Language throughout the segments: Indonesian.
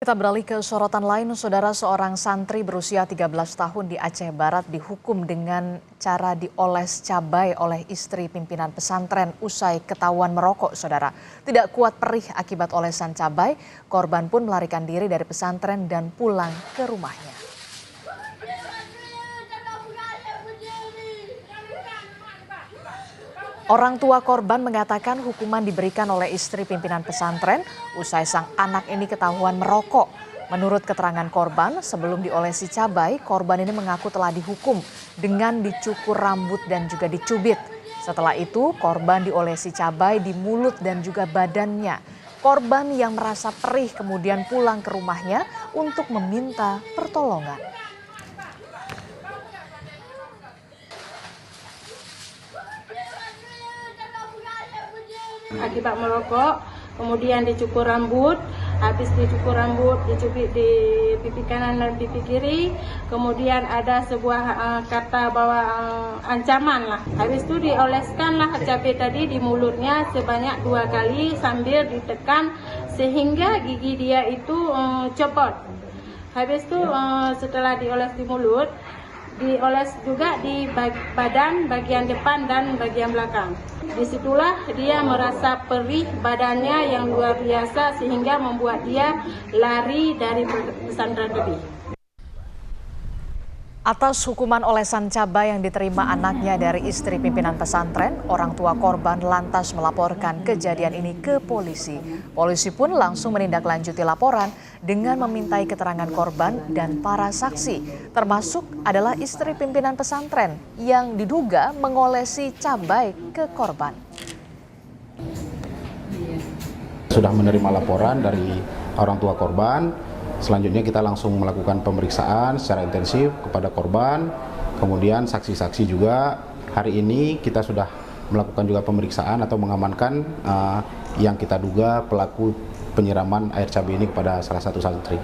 Kita beralih ke sorotan lain, saudara. Seorang santri berusia 13 tahun di Aceh Barat dihukum dengan cara dioles cabai oleh istri pimpinan pesantren usai ketahuan merokok, saudara. Tidak kuat perih akibat olesan cabai, korban pun melarikan diri dari pesantren dan pulang ke rumahnya. Orang tua korban mengatakan hukuman diberikan oleh istri pimpinan pesantren usai sang anak ini ketahuan merokok. Menurut keterangan korban, sebelum diolesi cabai, korban ini mengaku telah dihukum dengan dicukur rambut dan juga dicubit. Setelah itu, korban diolesi cabai di mulut dan juga badannya. Korban yang merasa perih kemudian pulang ke rumahnya untuk meminta pertolongan. Akibat merokok, kemudian dicukur rambut, habis dicukur rambut dicubit di pipi kanan dan pipi kiri, kemudian ada sebuah kata bahwa ancaman lah. Habis itu dioleskanlah cabai tadi di mulutnya sebanyak 2 kali sambil ditekan sehingga gigi dia itu copot. Habis itu setelah dioles di mulut, dioles juga di badan bagian depan dan bagian belakang. Disitulah dia merasa perih badannya yang luar biasa sehingga membuat dia lari dari pesantren tadi. Atas hukuman olesan cabai yang diterima anaknya dari istri pimpinan pesantren, orang tua korban lantas melaporkan kejadian ini ke polisi. Polisi pun langsung menindaklanjuti laporan dengan memintai keterangan korban dan para saksi, termasuk adalah istri pimpinan pesantren yang diduga mengolesi cabai ke korban. Sudah menerima laporan dari orang tua korban. Selanjutnya kita langsung melakukan pemeriksaan secara intensif kepada korban, kemudian saksi-saksi juga. Hari ini kita sudah melakukan juga pemeriksaan atau mengamankan yang kita duga pelaku penyiraman air cabai ini kepada salah satu santri.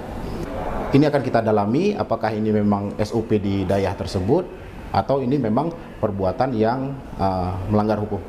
Ini akan kita dalami apakah ini memang SOP di daerah tersebut atau ini memang perbuatan yang melanggar hukum.